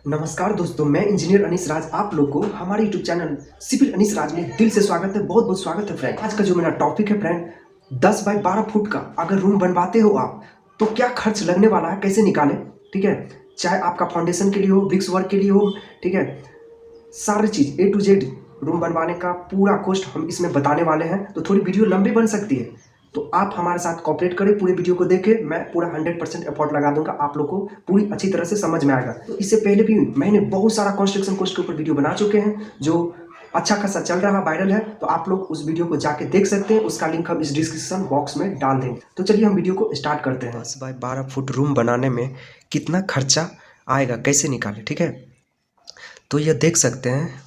नमस्कार दोस्तों, मैं इंजीनियर अनीस राज आप लोग को हमारे यूट्यूब चैनल सिविल अनीस राज में दिल से स्वागत है। बहुत बहुत स्वागत है फ्रेंड। आज का जो मेरा टॉपिक है फ्रेंड, 10 बाई 12 फुट का अगर रूम बनवाते हो आप तो क्या खर्च लगने वाला है, कैसे निकालें। ठीक है, चाहे आपका फाउंडेशन के लिए हो, ब्रिक्स वर्क के लिए हो, ठीक है, सारी चीज़ A to Z रूम बनवाने का पूरा कॉस्ट हम इसमें बताने वाले हैं। तो थोड़ी वीडियो लंबी बन सकती है, तो आप हमारे साथ कॉपरेट करें। पूरे वीडियो को देखें, मैं पूरा 100% एफर्ट लगा दूंगा, आप लोग को पूरी अच्छी तरह से समझ में आएगा। तो इससे पहले भी मैंने बहुत सारा कंस्ट्रक्शन कॉस्ट के ऊपर वीडियो बना चुके हैं जो अच्छा खासा चल रहा वायरल है, तो आप लोग उस वीडियो को जाके देख सकते हैं। उसका लिंक हम इस डिस्क्रिप्शन बॉक्स में डाल देंगे। तो चलिए हम वीडियो को स्टार्ट करते हैं। 10 बाई 12 फुट रूम बनाने में कितना खर्चा आएगा, कैसे निकालें। ठीक है, तो ये देख सकते हैं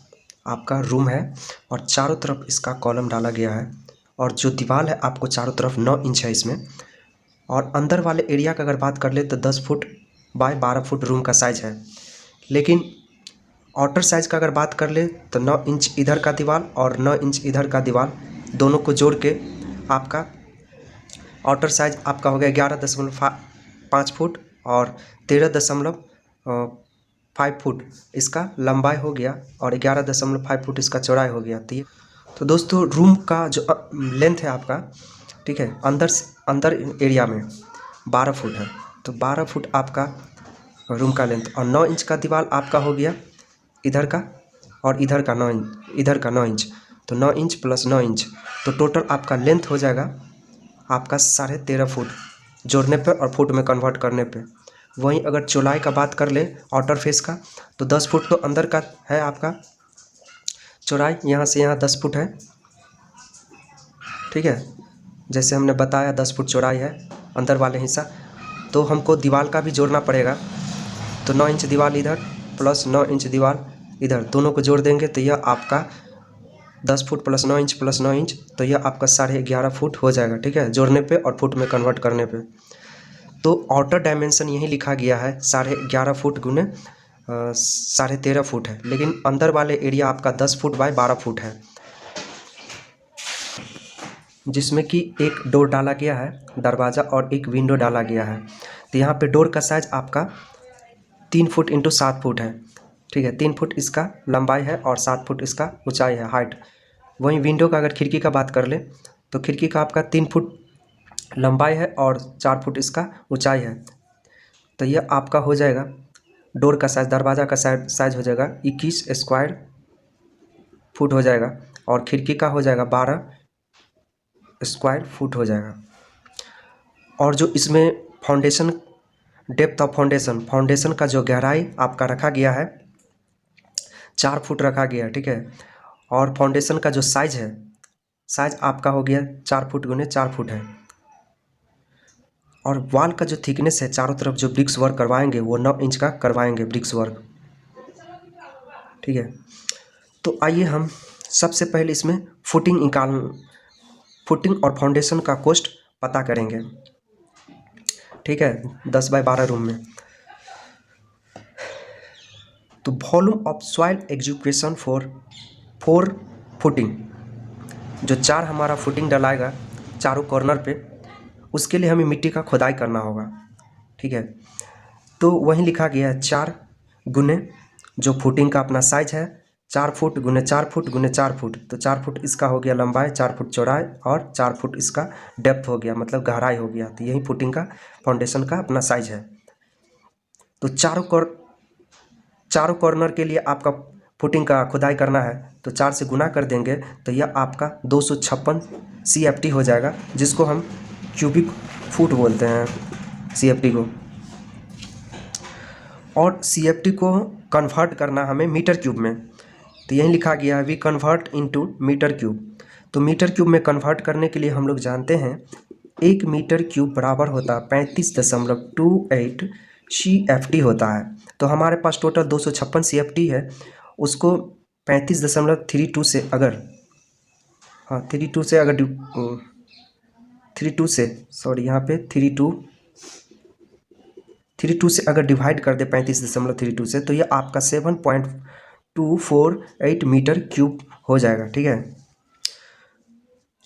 आपका रूम है और चारों तरफ इसका कॉलम डाला गया है और जो दीवार है आपको चारों तरफ 9 इंच है इसमें। और अंदर वाले एरिया का अगर बात कर ले तो 10 फुट बाय 12 फुट रूम का साइज़ है। लेकिन आउटर साइज़ का अगर बात कर ले तो 9 इंच इधर का दीवार और 9 इंच इधर का दीवार, दोनों को जोड़ के आपका आउटर साइज़ आपका हो गया 11.5 फुट और 13.5 फुट इसका लंबाई हो गया और 11.5 फुट इसका चौड़ाई हो गया। तो दोस्तों रूम का जो लेंथ है आपका, ठीक है, अंदर एरिया में 12 फुट है, तो 12 फुट आपका रूम का लेंथ और 9 इंच का दीवार आपका हो गया इधर का और इधर का 9 इंच, इधर का 9 इंच, तो 9 इंच प्लस 9 इंच, तो टोटल आपका लेंथ हो जाएगा आपका 13.5 फुट जोड़ने पे और फुट में कन्वर्ट करने पे। वहीं अगर चौड़ाई का बात कर ले आउटर फेस का, तो 10 फुट तो अंदर का है आपका चौड़ाई, यहाँ से यहाँ 10 फुट है। ठीक है, जैसे हमने बताया 10 फुट चौड़ाई है अंदर वाले हिस्सा, तो हमको दीवार का भी जोड़ना पड़ेगा। तो 9 इंच दीवार इधर प्लस 9 इंच दीवार इधर, दोनों को जोड़ देंगे तो यह आपका 10 foot plus 9 inch plus 9 inch, तो यह आपका 11.5 फुट हो जाएगा। ठीक है, जोड़ने पे और फुट में कन्वर्ट करने पे। तो आउटर डायमेंशन यही लिखा गया है 11.5 फुट गुने 13.5 फुट है, लेकिन अंदर वाले एरिया आपका 10 फुट बाय 12 फुट है, जिसमें कि एक डोर डाला गया है, दरवाज़ा, और एक विंडो डाला गया है। तो यहाँ पे डोर का साइज़ आपका 3 फुट इंटू 7 फुट है। ठीक है, 3 फुट इसका लंबाई है और 7 फुट इसका ऊंचाई है, हाइट। वहीं विंडो का अगर खिड़की का बात कर ले तो खिड़की का आपका 3 फुट लंबाई है और 4 फुट इसका ऊंचाई है। तो यह आपका हो जाएगा डोर का साइज़, दरवाज़ा का साइज़ हो जाएगा 21 स्क्वायर फुट हो जाएगा और खिड़की का हो जाएगा 12 स्क्वायर फुट हो जाएगा। और जो इसमें फाउंडेशन, डेप्थ ऑफ फाउंडेशन का जो गहराई आपका रखा गया है 4 फुट रखा गया है। ठीक है, और फाउंडेशन का जो साइज़ है, साइज़ आपका हो गया 4 फुट गुने 4 फुट है। और वॉल का जो थिकनेस है, चारों तरफ जो ब्रिक्स वर्क करवाएंगे वो 9 इंच का करवाएंगे ब्रिक्स वर्क। ठीक है, तो आइए हम सबसे पहले इसमें फुटिंग और फाउंडेशन का कॉस्ट पता करेंगे। ठीक है, 10 बाई 12 रूम में। तो volume of soil execution for 4 footing, जो 4 हमारा फुटिंग डलाएगा चारों कॉर्नर पे, उसके लिए हमें मिट्टी का खुदाई करना होगा। ठीक है, तो वहीं लिखा गया है 4 गुने जो फुटिंग का अपना साइज है 4 फुट गुने 4 फुट गुने 4 फुट, तो 4 फुट इसका हो गया लंबाई, 4 फुट चौड़ाई और 4 फुट इसका डेप्थ हो गया, मतलब गहराई हो गया। तो यही फुटिंग का फाउंडेशन का अपना साइज है। तो चारों कॉर्नर के लिए आपका फुटिंग का खुदाई करना है, तो 4 से गुना कर देंगे तो यह आपका 256 CFT हो जाएगा, जिसको हम क्यूबिक फुट बोलते हैं CFT को। और CFT को कन्वर्ट करना हमें मीटर क्यूब में, तो यही लिखा गया है we convert into metre cube. तो मीटर क्यूब में कन्वर्ट करने के लिए हम लोग जानते हैं 1 मीटर क्यूब बराबर होता है 35.28 CFT होता है। तो हमारे पास टोटल 256 CFT है, उसको 35.32 से अगर 32 से अगर 32 से सॉरी यहाँ पे 32 से अगर डिवाइड कर दे 35.32 से, तो ये आपका 7.248 मीटर क्यूब हो जाएगा। ठीक है,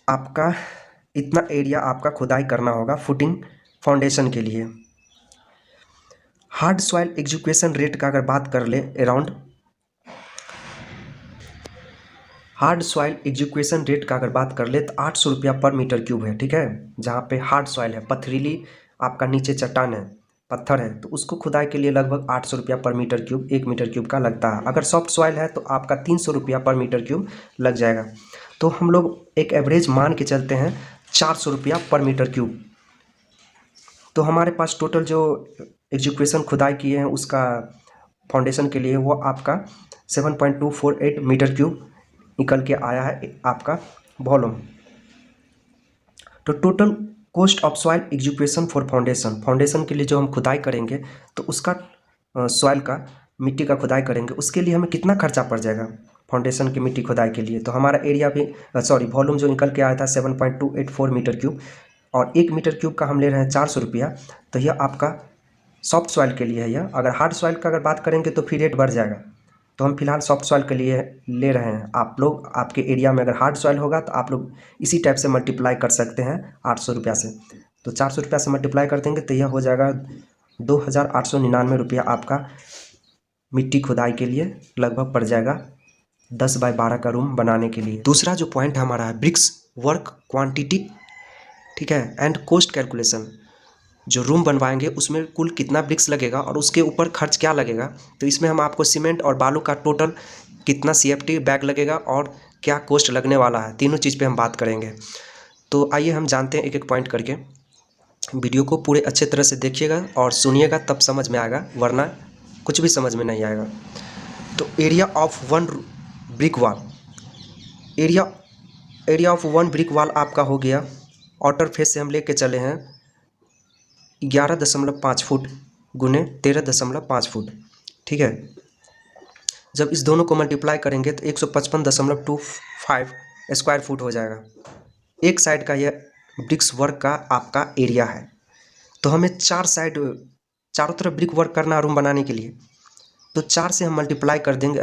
आपका इतना एरिया आपका खुदाई करना होगा फुटिंग फाउंडेशन के लिए। हार्ड सॉइल एग्जीक्यूशन रेट का अगर बात कर ले around hard soil execution rate का अगर बात कर ले तो 800 रुपया पर मीटर क्यूब है। ठीक है, जहाँ पे हार्ड सॉइल है, पथरीली आपका नीचे चट्टान है, पत्थर है, तो उसको खुदाई के लिए लगभग 800 रुपया पर मीटर क्यूब 1 मीटर क्यूब का लगता है। अगर सॉफ्ट सॉइल है तो आपका 300 रुपया पर मीटर क्यूब लग जाएगा। तो हम लोग एक एवरेज मान के चलते हैं 400 रुपया पर मीटर क्यूब। तो हमारे पास टोटल जो एग्जीक्यूशन खुदाई किए हैं उसका फाउंडेशन के लिए वो आपका 7.248 मीटर क्यूब निकल के आया है आपका वॉल्यूम। तो total cost of soil execution for foundation के लिए जो हम खुदाई करेंगे तो उसका सॉइल का मिट्टी का खुदाई करेंगे, उसके लिए हमें कितना खर्चा पड़ जाएगा फाउंडेशन की मिट्टी खुदाई के लिए। तो हमारा एरिया भी वॉल्यूम जो निकल के आया था 7.284 मीटर क्यूब, और 1 मीटर क्यूब का हम ले रहे हैं 400 रुपया। तो यह आपका सॉफ्ट सॉइल के लिए है। यह अगर हार्ड सॉइल का अगर बात करेंगे तो फिर रेट बढ़ जाएगा। तो हम फिलहाल सॉफ्ट सॉइल के लिए ले रहे हैं। आप लोग आपके एरिया में अगर हार्ड सॉइल होगा तो आप लोग इसी टाइप से मल्टीप्लाई कर सकते हैं 800 रुपया से। तो 400 रुपया से मल्टीप्लाई कर देंगे तो यह हो जाएगा 2899 रुपया आपका मिट्टी खुदाई के लिए लगभग पड़ जाएगा 10 बाय 12 का रूम बनाने के लिए। दूसरा जो पॉइंट हमारा है ब्रिक्स वर्क क्वांटिटी, ठीक है, एंड कॉस्ट कैलकुलेशन। जो रूम बनवाएंगे उसमें कुल कितना ब्रिक्स लगेगा और उसके ऊपर खर्च क्या लगेगा। तो इसमें हम आपको सीमेंट और बालू का टोटल कितना CFT बैग लगेगा और क्या कॉस्ट लगने वाला है, तीनों चीज़ पे हम बात करेंगे। तो आइए हम जानते हैं एक एक पॉइंट करके। वीडियो को पूरे अच्छे तरह से देखिएगा और सुनिएगा, तब समझ में आएगा, वरना कुछ भी समझ में नहीं आएगा। तो area of one brick wall, area of one brick wall आपका हो गया, आउटर फेस से हम लेके चले हैं 11.5 फुट गुने 13.5 फुट। ठीक है, जब इस दोनों को मल्टीप्लाई करेंगे तो 155.25 स्क्वायर फुट हो जाएगा। एक साइड का यह ब्रिक्स वर्क का आपका एरिया है। तो हमें चारों तरफ ब्रिक वर्क करना रूम बनाने के लिए, तो 4 से हम मल्टीप्लाई कर देंगे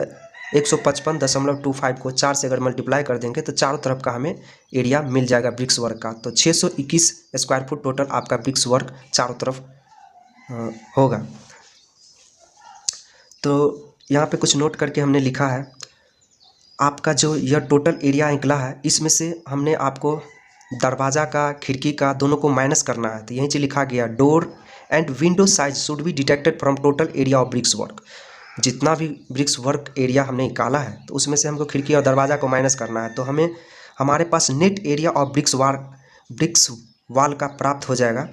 155.25 को 4 से अगर मल्टीप्लाई कर देंगे तो चारों तरफ का हमें एरिया मिल जाएगा ब्रिक्स वर्क का। तो 621 स्क्वायर फुट टोटल आपका ब्रिक्स वर्क चारों तरफ होगा। तो यहाँ पे कुछ नोट करके हमने लिखा है, आपका जो यह टोटल एरिया निकला है इसमें से हमने आपको दरवाज़ा का खिड़की का दोनों को माइनस करना है। तो यहीं से लिखा गया door and window size should be detected from total area of BRICS work. जितना भी ब्रिक्स वर्क एरिया हमने निकाला है तो उसमें से हमको खिड़की और दरवाज़ा को माइनस करना है। तो हमें हमारे पास नेट एरिया ऑफ ब्रिक्स वाल का प्राप्त हो जाएगा।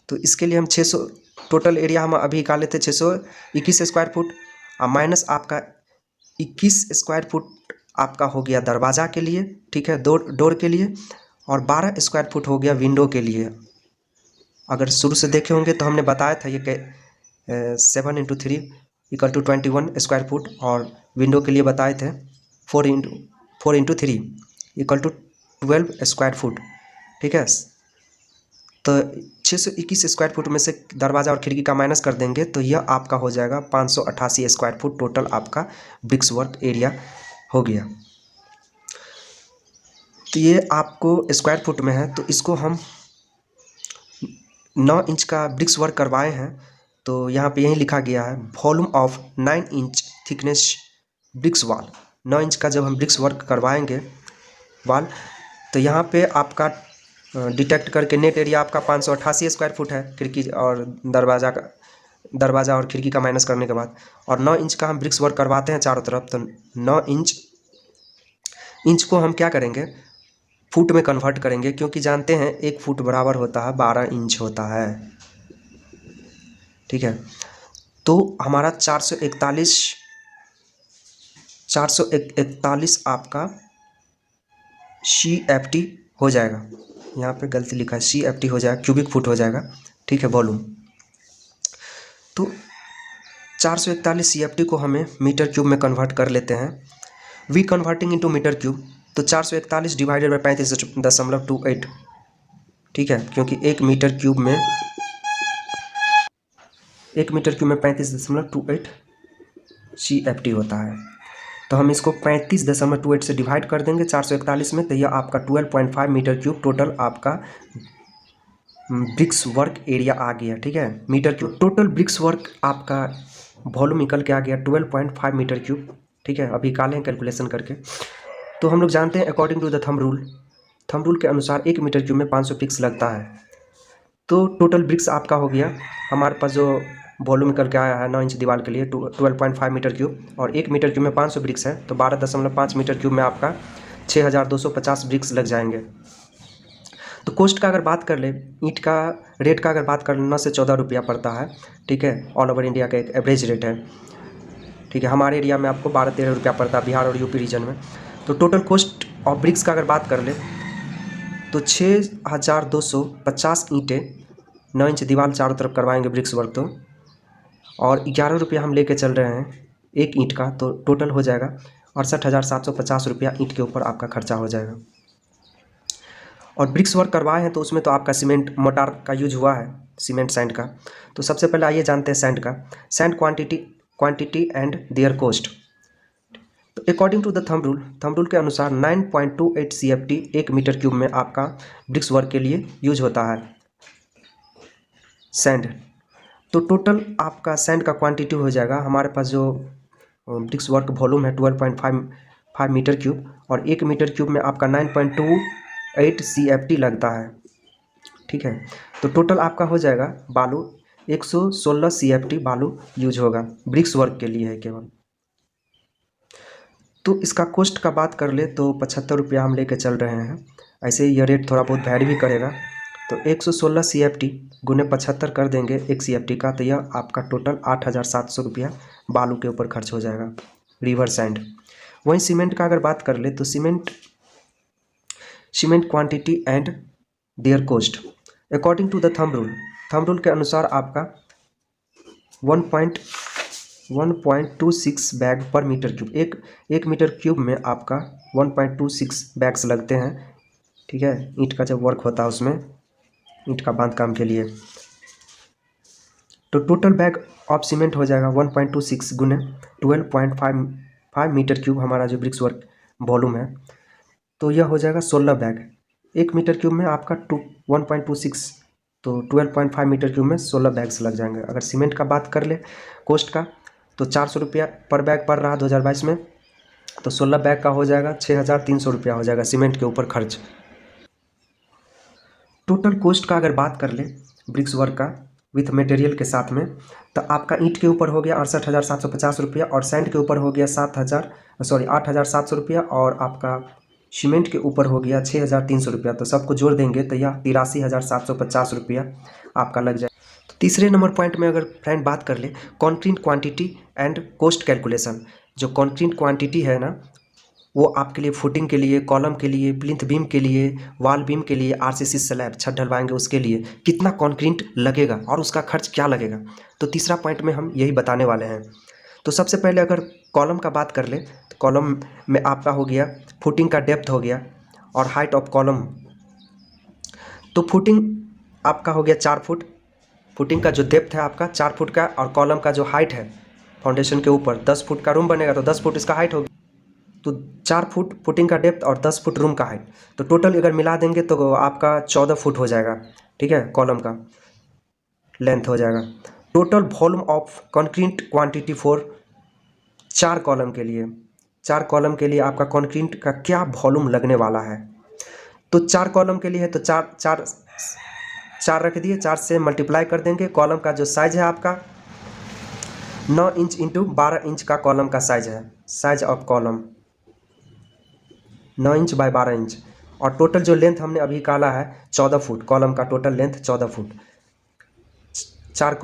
तो इसके लिए हम 600 टोटल एरिया हम अभी निकाले थे 621 स्क्वायर फुट, और माइनस आपका 21 स्क्वायर फुट आपका हो गया दरवाज़ा के लिए, ठीक है, डोर के लिए, और 12 स्क्वायर फुट हो गया विंडो के लिए। अगर शुरू से देखे होंगे तो हमने बताया था ये 7 × 3 = 21 स्क्वायर फुट, और विंडो के लिए बताए थे 4 × 3 = 12 स्क्वायर फुट। ठीक है, तो 621 स्क्वायर फुट में से दरवाज़ा और खिड़की का माइनस कर देंगे तो यह आपका हो जाएगा 588 स्क्वायर फुट टोटल आपका ब्रिक्स वर्क एरिया हो गया। तो ये आपको स्क्वायर फुट में है, तो इसको हम 9 इंच का ब्रिक्स वर्क करवाए हैं। तो यहाँ पे यही लिखा गया है volume of 9 inch thickness bricks wall. 9 inch का जब हम ब्रिक्स वर्क करवाएंगे वॉल, तो यहाँ पे आपका डिटेक्ट करके नेट एरिया आपका 588 स्क्वायर फुट है खिड़की और दरवाज़ा और खिड़की का माइनस करने के बाद, और 9 इंच का हम ब्रिक्स वर्क करवाते हैं चारों तरफ। तो 9 इंच को हम क्या करेंगे, फुट में कन्वर्ट करेंगे, क्योंकि जानते हैं 1 फुट बराबर होता है 12 इंच होता है। ठीक है, तो हमारा 441 आपका CFT हो जाएगा। यहाँ पे गलती लिखा है, CFT हो जाएगा, क्यूबिक फुट हो जाएगा। ठीक है, वॉल्यूम। तो 441 CFT को हमें मीटर क्यूब में कन्वर्ट कर लेते हैं। We converting into metre cube, तो 441 डिवाइडेड बाई 35.28। ठीक है, क्योंकि 1 मीटर क्यूब में 35.28 CFT होता है। तो हम इसको 35.28 से डिवाइड कर देंगे 441 में, तो यह आपका 12.5 मीटर क्यूब टोटल आपका ब्रिक्स वर्क एरिया आ गया, ठीक है, metre cube. Total bricks work आपका वॉल्यूम निकल के आ गया 12.5 मीटर क्यूब, ठीक है। अभी निकालें कैलकुलेशन करके। तो हम लोग जानते हैं according to the thumb rule के अनुसार 1 मीटर क्यूब में 500 ब्रिक्स लगता है। तो टोटल ब्रिक्स आपका हो गया, हमारे पास जो वॉल्यूम निकल के आया है 9 इंच दीवार के लिए 12.5 मीटर क्यूब, और 1 मीटर क्यूब में 500 ब्रिक्स है, तो 12.5 मीटर क्यूब में आपका 6250 ब्रिक्स लग जाएंगे। तो कॉस्ट का अगर बात कर ले, ईंट का रेट का अगर बात कर ले, 9 से 14 रुपया पड़ता है, ठीक है। ऑल ओवर इंडिया का एक एवरेज रेट है, ठीक है। हमारे एरिया में आपको 12-13 रुपया पड़ता है, बिहार और यूपी रीजन में। तो टोटल कॉस्ट ऑफ ब्रिक्स का अगर बात कर ले तो 6250 ईंटें 9 इंच दीवार चारों तरफ करवाएंगे ब्रिक्स वर्क, तो और 11 रुपया हम लेके चल रहे हैं एक ईंट का, तो टोटल हो जाएगा 68,750 रुपया ईंट के ऊपर आपका खर्चा हो जाएगा। और ब्रिक्स वर्क करवाए हैं तो उसमें तो आपका सीमेंट मोटार का यूज हुआ है, सीमेंट सैंड का। तो सबसे पहले आइए जानते हैं सैंड का, sand quantity and their cost. तो according to the thumb rule के अनुसार 9.28 CFT 1 मीटर क्यूब में आपका ब्रिक्स वर्क के लिए यूज होता है सैंड। तो टोटल आपका सैंड का क्वांटिटी हो जाएगा, हमारे पास जो ब्रिक्स वर्क वॉल्यूम है 12.5 मीटर क्यूब, और 1 मीटर क्यूब में आपका 9.28 CFT लगता है, ठीक है। तो टोटल आपका हो जाएगा बालू 116 CFT बालू यूज होगा, ब्रिक्स वर्क के लिए है केवल। तो इसका कॉस्ट का बात कर ले तो 75 रुपया हम लेके चल रहे हैं, ऐसे ये रेट थोड़ा बहुत वैरी भी करेगा। तो 116 CFT गुने 75 कर देंगे 1 CFT का, तो यह आपका टोटल 8,700 रुपया बालू के ऊपर खर्च हो जाएगा, रिवर सैंड। वहीं सीमेंट का अगर बात कर ले तो cement quantity and their cost according to the thumb rule के अनुसार आपका 1.26 बैग पर मीटर क्यूब, एक मीटर क्यूब में आपका 1.26 बैग्स लगते हैं, ठीक है। ईंट का जब वर्क होता है उसमें, ईंट का बांध काम के लिए, तो टोटल बैग ऑफ सीमेंट हो जाएगा 1.26 गुने 12.5 मीटर क्यूब, हमारा जो ब्रिक्स वर्क वॉल्यूम है, तो यह हो जाएगा 16 बैग। 1 मीटर क्यूब में आपका 1.26, तो 12.5 मीटर क्यूब में 16 बैग्स लग जाएंगे। अगर सीमेंट का बात कर ले कॉस्ट का, तो 400 रुपया पर बैग पड़ रहा 2022 में, तो 16 बैग का हो जाएगा 6,300 रुपया हो जाएगा सीमेंट के ऊपर खर्च। टोटल कॉस्ट का अगर बात कर ले ब्रिक्स वर्क का विथ मटेरियल के साथ में, तो आपका ईंट के ऊपर हो गया 68,750 रुपया, और सैंड के ऊपर हो गया 8,700 रुपया, और आपका सीमेंट के ऊपर हो गया 6,300 रुपया। तो सबको जोड़ देंगे तो यह 83,750 रुपया आपका लग जाए। तो तीसरे नंबर पॉइंट में अगर फ्रेंड बात कर ले concrete quantity and cost calculation. जो कंक्रीट क्वांटिटी है ना, वो आपके लिए फुटिंग के लिए, कॉलम के लिए, प्लिंथ बीम के लिए, वॉल बीम के लिए, RCC स्लैब छत ढलवाएंगे उसके लिए कितना कंक्रीट लगेगा और उसका खर्च क्या लगेगा। तो तीसरा पॉइंट में हम यही बताने वाले हैं। तो सबसे पहले अगर कॉलम का बात कर ले तो कॉलम में आपका हो गया फुटिंग का डेप्थ हो गया और हाइट ऑफ कॉलम। तो फुटिंग आपका हो गया 4 फुट, फुटिंग का जो डेप्थ है आपका 4 फुट का, और कॉलम का जो हाइट है फाउंडेशन के ऊपर 10 फुट का रूम बनेगा तो 10 फुट इसका हाइट होगी। तो 4 फुट फुटिंग का डेप्थ और 10 फुट रूम का हाइट, तो टोटल अगर मिला देंगे तो आपका 14 फुट हो जाएगा, ठीक है। कॉलम का लेंथ हो जाएगा। Total volume of concrete quantity for 4 column के लिए, 4 कॉलम के लिए आपका कंक्रीट का क्या वॉल्यूम लगने वाला है। तो 4 कॉलम के लिए है तो 4 रख दिए, 4 से मल्टीप्लाई कर देंगे। कॉलम का जो साइज है आपका 9 इंच इंटू 12 इंच का कॉलम का साइज है, size of column 9 inch by 12 inch. और टोटल जो लेंथ हमने अभी निकाला है 14 फुट, कॉलम का टोटल लेंथ 14 फुट 4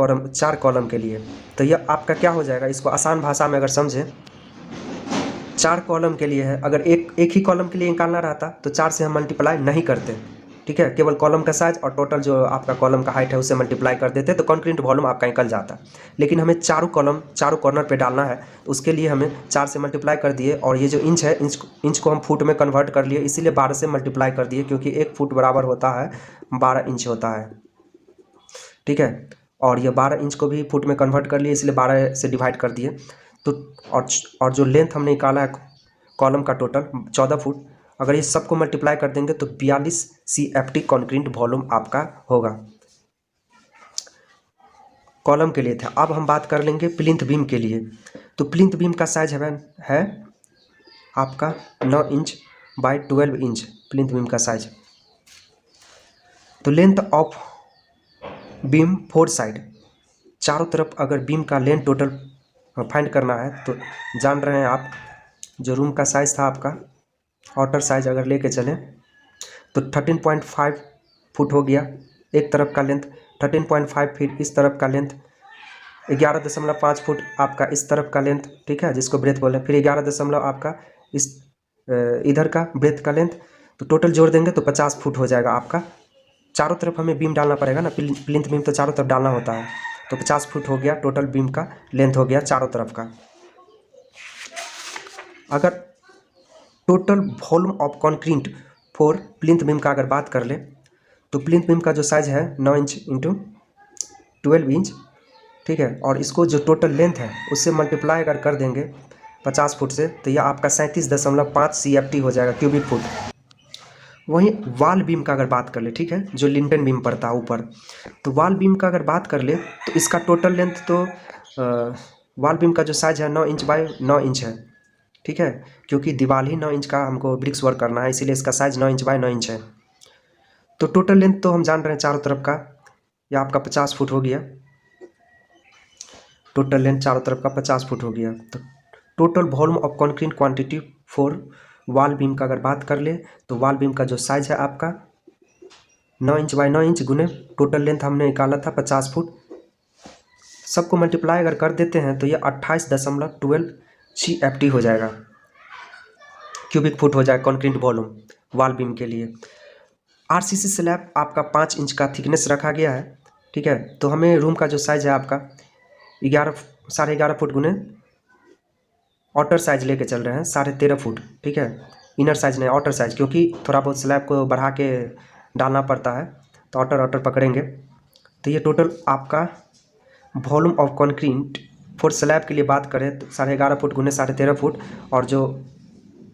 कॉलम के लिए। तो यह आपका क्या हो जाएगा, इसको आसान भाषा में अगर समझें, 4 कॉलम के लिए है, अगर एक ही कॉलम के लिए निकालना रहता तो 4 से हम मल्टीप्लाई नहीं करते, ठीक है। केवल कॉलम का साइज और टोटल जो आपका कॉलम का हाइट है उससे मल्टीप्लाई कर देते तो कंक्रीट वॉल्यूम आपका निकल जाता। लेकिन हमें चारों कॉर्नर पे डालना है, तो उसके लिए हमें 4 से मल्टीप्लाई कर दिए, और ये जो इंच है इंच को हम फुट में कन्वर्ट कर लिए, इसीलिए 12 से मल्टीप्लाई कर दिए, क्योंकि 1 फुट बराबर होता है 12 इंच होता है, ठीक है। और ये 12 इंच को भी फुट में कन्वर्ट कर लिए, इसलिए 12 से डिवाइड कर दिए। तो और जो लेंथ हमने निकाला है कॉलम का टोटल 14 फुट, अगर ये सबको मल्टीप्लाई कर देंगे तो 42 CFT कॉन्क्रीट वॉल्यूम आपका होगा। कॉलम के लिए था। अब हम बात कर लेंगे प्लिंथ बीम के लिए। तो प्लिंथ बीम का साइज है आपका 9 inch by 12 inch plinth beam का साइज। तो लेंथ ऑफ बीम 4 साइड, चारों तरफ अगर बीम का लेंथ टोटल फाइंड करना है तो जान रहे हैं आप, जो रूम का साइज़ था आपका आउटर साइज अगर लेके चलें तो 13.5 फुट हो गया एक तरफ का लेंथ, 13.5 फीट इस तरफ का लेंथ, 11.5 फुट आपका इस तरफ का लेंथ, ठीक है, जिसको ब्रेथ बोले, फिर 11 दशमलव आपका इस इधर का ब्रेथ का लेंथ। तो टोटल जोड़ देंगे तो 50 फुट हो जाएगा आपका। चारों तरफ हमें बीम डालना पड़ेगा ना, प्लिंथ बीम तो चारों तरफ डालना होता है। तो 50 फुट हो गया टोटल बीम का लेंथ हो गया चारों तरफ का। अगर total volume of concrete for plinth beam का अगर बात कर ले तो प्लिंथ बीम का जो साइज है 9 इंच इंटू 12 इंच, ठीक है, और इसको जो टोटल लेंथ है उससे मल्टीप्लाई अगर कर देंगे 50 फुट से तो यह आपका 37.5 CFT हो जाएगा क्यूबिक फुट। वहीं वाल बीम का अगर बात कर ले, ठीक है, जो लिंटन बीम पड़ता है ऊपर, तो वाल बीम का अगर बात कर ले तो इसका टोटल लेंथ तो वाल बीम का जो साइज है 9 इंच बाय 9 इंच है, ठीक है, क्योंकि दीवार ही 9 इंच का हमको ब्रिक्स वर्क करना है, इसीलिए इसका साइज 9 इंच बाय 9 इंच है। तो टोटल लेंथ तो हम जान रहे हैं चारों तरफ का, यह आपका 50 फुट हो गया। टोटल लेंथ चारों तरफ का 50 फुट हो गया। तो total volume of concrete quantity for वाल बीम का अगर बात कर ले तो वाल बीम का जो साइज है आपका 9 इंच बाय 9 इंच गुने टोटल लेंथ हमने निकाला था 50 फुट, सबको मल्टीप्लाई अगर कर देते हैं तो ये 28.12 CFT हो जाएगा क्यूबिक फुट हो जाएगा कॉन्क्रीट वॉल्यूम वाल बीम के लिए। RCC स्लैब आपका 5 इंच का थिकनेस रखा गया है, ठीक है। तो हमें रूम का जो साइज है आपका 11.5 फुट गुने आउटर साइज लेके चल रहे हैं 13.5 फुट, ठीक है, इनर साइज नहीं आउटर साइज, क्योंकि थोड़ा बहुत स्लैब को बढ़ा के डालना पड़ता है तो आउटर पकड़ेंगे। तो ये टोटल आपका volume of concrete for slab के लिए बात करें तो 11.5 फुट गुने 13.5 फुट, और जो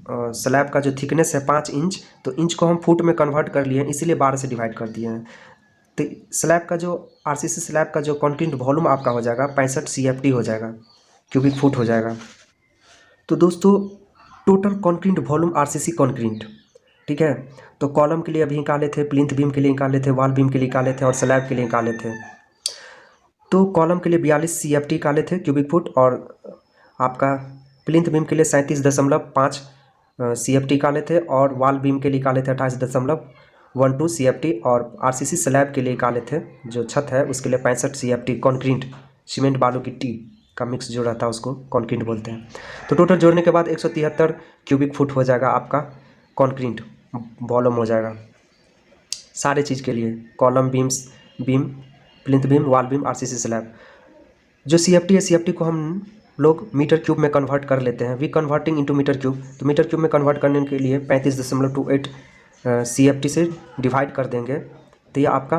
स्लैब का जो थिकनेस है 5 इंच, तो इंच को हम फुट में कन्वर्ट कर लिए हैं, इसीलिए 12 से डिवाइड कर दिए हैं। तो स्लैब का जो RCC स्लैब का जो कॉन्क्रीट वॉल्यूम आपका हो जाएगा 65 CFT हो जाएगा क्यूबिक फुट हो जाएगा। तो दोस्तों total concrete volume RCC concrete, ठीक है, तो कॉलम के लिए अभी निकाले थे, प्लिंथ बीम के लिए निकाले थे, वॉल बीम के लिए निकाले थे और स्लैब के लिए निकाले थे। तो कॉलम के लिए 42 CFT निकाले थे क्यूबिक फुट, और आपका प्लिंथ बीम के लिए 37.5 CFT निकाले थे, और वॉल बीम के लिए निकाले थे 28.12 CFT, और RCC स्लैब के लिए निकाले थे जो छत है उसके लिए 65 CFT कॉन्क्रीट सीमेंट बालू गिट्टी का मिक्स जो रहता है उसको कॉन्क्रीट बोलते हैं। तो टोटल जोड़ने के बाद 173 क्यूबिक फुट हो जाएगा आपका कॉन्क्रीट वॉल्यूम हो जाएगा सारे चीज़ के लिए, column beam plinth beam wall beam RCC slab. जो CFT है CFT को हम लोग मीटर क्यूब में कन्वर्ट कर लेते हैं, we converting into metre cube. तो मीटर क्यूब में कन्वर्ट करने के लिए 35.28 CFT से डिवाइड कर देंगे तो ये आपका,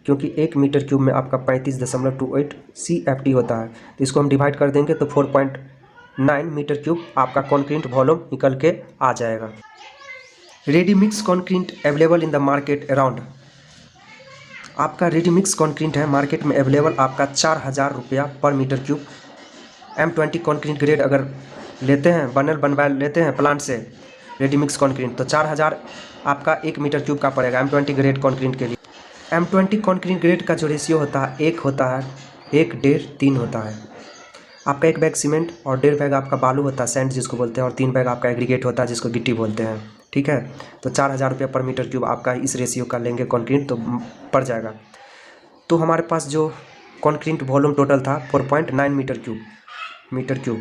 क्योंकि 1 मीटर क्यूब में आपका 35.28 CFT होता है, तो इसको हम डिवाइड कर देंगे तो 4.9 मीटर क्यूब आपका कॉन्क्रीट वॉल्यूम निकल के आ जाएगा। Ready mix concrete available in the market around, आपका रेडी मिक्स कॉन्क्रीट है मार्केट में अवेलेबल आपका 4,000 रुपया पर metre cube. M20 concrete grade अगर लेते हैं, बनवा लेते हैं प्लांट से रेडी मिक्स कॉन्क्रीट, तो 4,000 आपका 1 मीटर क्यूब का पड़ेगा M20 ग्रेड कॉन्क्रीट के लिए। M20 कॉन्क्रीट ग्रेड का जो रेशियो होता है 1 होता है 1.5-3 होता है। आपका 1 बैग सीमेंट और 1.5 बैग आपका बालू होता है सैंड जिसको बोलते हैं, और 3 बैग आपका एग्रीगेट होता है जिसको गिट्टी बोलते हैं, ठीक है। तो 4,000 रुपया पर मीटर क्यूब आपका इस रेशियो का लेंगे कॉन्क्रीट तो पड़ जाएगा। तो हमारे पास जो कॉन्क्रीट वॉल्यूम टोटल था 4.9 मीटर क्यूब,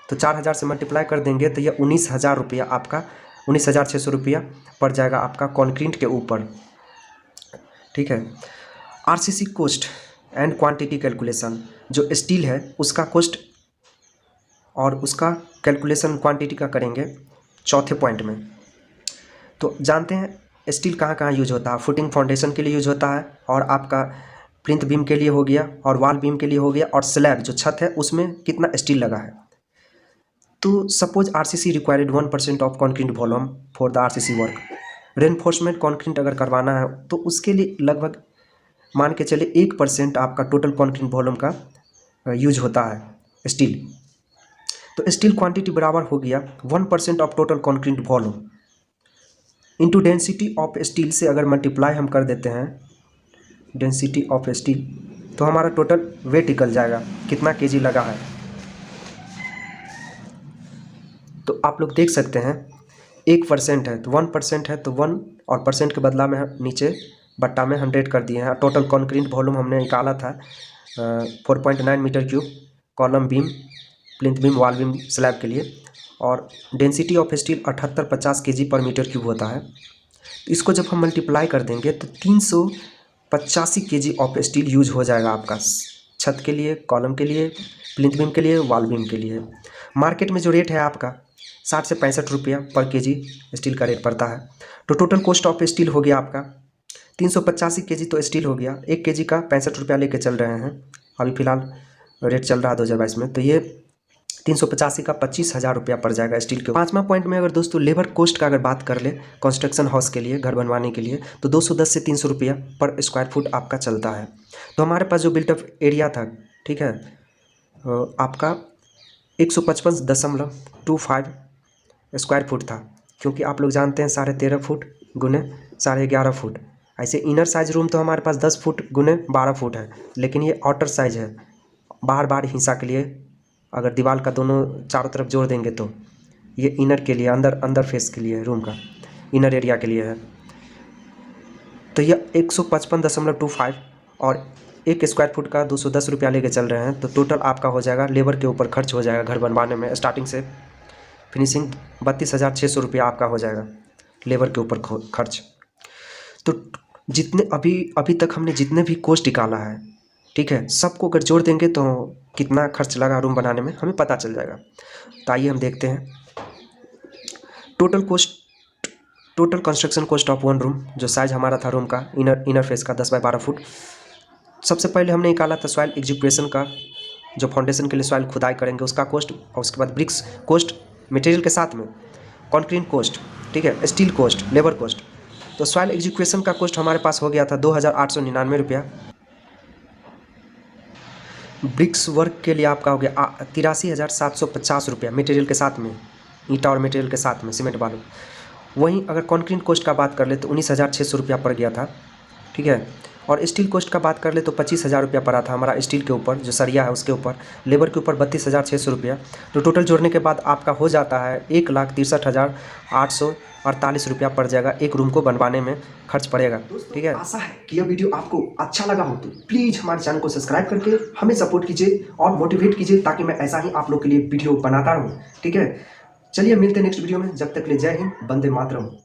तो 4,000 से मल्टीप्लाई कर देंगे तो यह 19,000 रुपया आपका 19,600 रुपया पड़ जाएगा आपका कॉन्क्रीट के ऊपर, ठीक है। RCC cost and quantity calculation, जो स्टील है उसका कॉस्ट और उसका कैलकुलेशन क्वांटिटी का करेंगे चौथे पॉइंट में। तो जानते हैं स्टील कहाँ कहाँ यूज होता है, फुटिंग फाउंडेशन के लिए यूज होता है, और आपका प्लिंथ बीम के लिए हो गया, और वॉल बीम के लिए हो गया, और स्लैब जो छत है उसमें कितना स्टील लगा है। तो suppose RCC required 1% of concrete volume for the RCC work. Reinforcement concrete अगर करवाना है तो उसके लिए लगभग मान के चले 1% आपका टोटल कॉन्क्रीट वॉल्यूम का यूज होता है स्टील। तो स्टील क्वांटिटी बराबर हो गया 1% of total concrete volume into density of steel से अगर मल्टीप्लाई हम कर देते हैं डेंसिटी ऑफ स्टील, तो हमारा टोटल वेट निकल जाएगा कितना केजी लगा है। तो आप लोग देख सकते हैं 1% है तो 1% है तो 1 और परसेंट के बदला में नीचे बट्टा में 100 कर दिए हैं। टोटल कॉन्क्रीट वॉल्यूम हमने निकाला था 4.9 metre cube column beam, plinth beam, wall beam, slab के लिए। और density of steel 7850 KG per metre cube होता है। इसको जब हम मल्टीप्लाई कर देंगे तो 385 केजी ऑफ स्टील यूज हो जाएगा आपका छत के लिए, कॉलम के लिए, प्लिंथ बीम के लिए, वॉल बीम के लिए। मार्केट में जो रेट है आपका 60 से 65 रुपया पर केजी स्टील का रेट पड़ता है। तो टोटल कॉस्ट ऑफ स्टील हो गया आपका 385 केजी। तो स्टील हो गया 1 केजी का 65 रुपया लेके चल रहे हैं अभी फ़िलहाल रेट चल रहा है 2022 में। तो ये 385 का 25,000 रुपया पड़ जाएगा स्टील के। 5वां पॉइंट में अगर दोस्तों लेबर कोस्ट का अगर बात कर ले कंस्ट्रक्शन हाउस के लिए, घर बनवाने के लिए, तो 210 से 300 रुपया पर स्क्वायर फुट आपका चलता है। तो हमारे पास जो बिल्टअप एरिया था, ठीक है, आपका 155.25 स्क्वायर फुट था, क्योंकि आप लोग जानते हैं 13.5 फुट गुने 11.5 फुट। ऐसे इनर साइज रूम तो हमारे पास 10 फुट गुने 12 फुट है, लेकिन ये आउटर साइज है, बाहर हिस्सा के लिए अगर दीवार का दोनों चारों तरफ जोड़ देंगे तो ये इनर के लिए, अंदर फेस के लिए, रूम का इनर एरिया के लिए है। तो ये 155.25 और 1 स्क्वायर फुट का 210 रुपया लेके चल रहे हैं। तो टोटल आपका हो जाएगा लेबर के ऊपर खर्च हो जाएगा घर बनवाने में स्टार्टिंग से फिनिशिंग 32,600 रुपया आपका हो जाएगा लेबर के ऊपर खर्च। तो जितने अभी तक हमने जितने भी कॉस्ट निकाला है, ठीक है, सबको अगर जोड़ देंगे तो कितना खर्च लगा रूम बनाने में हमें पता चल जाएगा। तो आइए हम देखते हैं total construction cost of one room, जो साइज हमारा था रूम का इनर फेस का 10 बाय 12 फुट। सबसे पहले हमने निकाला था सॉइल एग्जीक्यूशन का, जो फाउंडेशन के लिए सॉइल खुदाई करेंगे उसका कॉस्ट, और उसके बाद ब्रिक्स कॉस्ट मटेरियल के साथ में, कंक्रीट कॉस्ट, ठीक है, स्टील कॉस्ट, लेबर कॉस्ट। तो सॉइल एग्जीक्यूशन का कॉस्ट हमारे पास हो गया था 2,899 रुपया। ब्रिक्स वर्क के लिए आपका हो गया 83,750 रुपया मटेरियल के साथ में, ईंटा और मटेरियल के साथ में, सीमेंट बालू। वहीं अगर कंक्रीट कॉस्ट का बात कर ले तो 19,600 रुपया पड़ गया था, ठीक है। और स्टील कॉस्ट का बात कर ले तो 25,000 रुपया पड़ा था हमारा स्टील के ऊपर, जो सरिया है उसके ऊपर, लेबर के ऊपर 32,600 रुपया। तो टोटल जोड़ने के बाद आपका हो जाता है 1,63,848 रुपया पड़ जाएगा, एक रूम को बनवाने में खर्च पड़ेगा, ठीक है। आशा है कि यह वीडियो आपको अच्छा लगा हो, तो प्लीज़ हमारे चैनल को सब्सक्राइब करके हमें सपोर्ट कीजिए और मोटिवेट कीजिए, ताकि मैं ऐसा ही आप लोग के लिए वीडियो बनाता रहूँ, ठीक है। चलिए मिलते हैं नेक्स्ट वीडियो में, जब तक के लिए जय हिंद, वंदे मातरम।